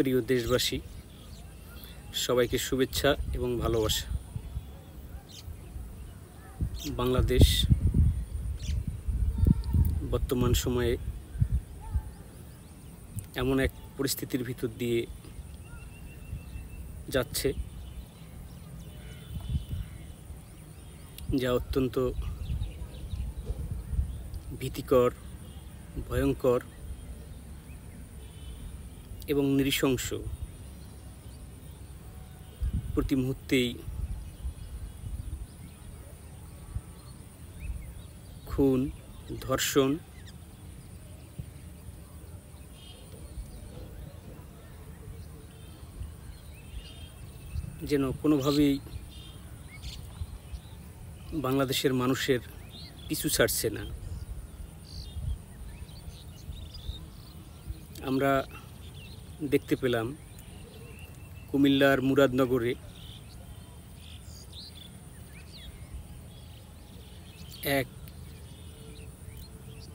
প্রিয় দেশবাসী, সবাইকে শুভেচ্ছা এবং ভালোবাসা। বাংলাদেশ বর্তমান সময়ে এমন এক পরিস্থিতির ভিতর দিয়ে যাচ্ছে যা অত্যন্ত ভীতিকর, ভয়ঙ্কর এবং নৃশংস। প্রতি মুহূর্তেই খুন, ধর্ষণ, যেন কোনোভাবেই বাংলাদেশের মানুষের পিছু ছাড়ছে না। আমরা দেখতে পেলাম কুমিল্লার মুরাদনগরে এক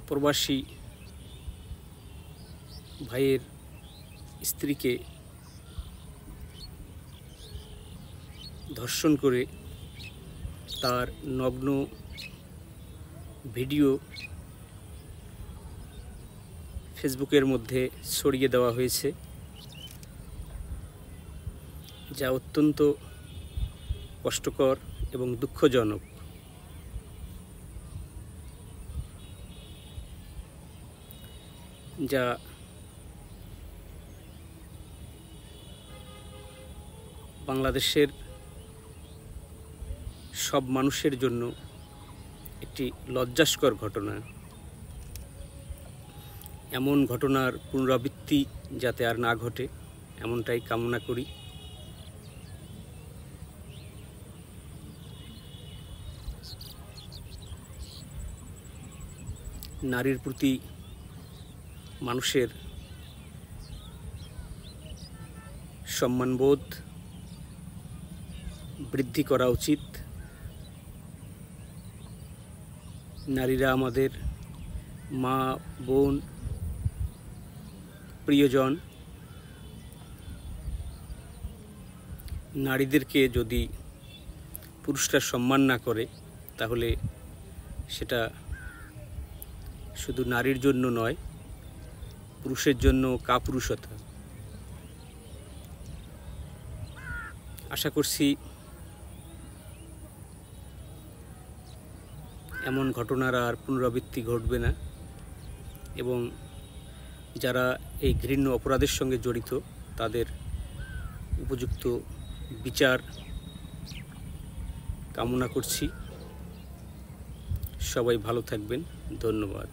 প্রবাসী ভাইয়ের স্ত্রীকে ধর্ষণ করে তার নগ্ন ভিডিও ফেসবুকের মধ্যে ছড়িয়ে দেওয়া হয়েছে, যা অত্যন্ত কষ্টকর এবং দুঃখজনক। যা বাংলাদেশের সব মানুষের জন্য একটি লজ্জাস্কর ঘটনা। এমন ঘটনার পুনরাবৃত্তি যাতে আর না ঘটে, এমনটাই কামনা করি। নারীর প্রতি মানুষের সম্মানবোধ বৃদ্ধি করা উচিত। নারীরা আমাদের মা, বোন, প্রিয়জন। নারীদেরকে যদি পুরুষরা সম্মান না করে, তাহলে সেটা শুধু নারীর জন্য নয়, পুরুষের জন্য কাপুরুষতা। আশা করছি এমন ঘটনার আর পুনরাবৃত্তি ঘটবে না এবং যারা এই ঘৃণ্য অপরাধের সঙ্গে জড়িত তাদের উপযুক্ত বিচার কামনা করছি। সবাই ভালো থাকবেন। ধন্যবাদ।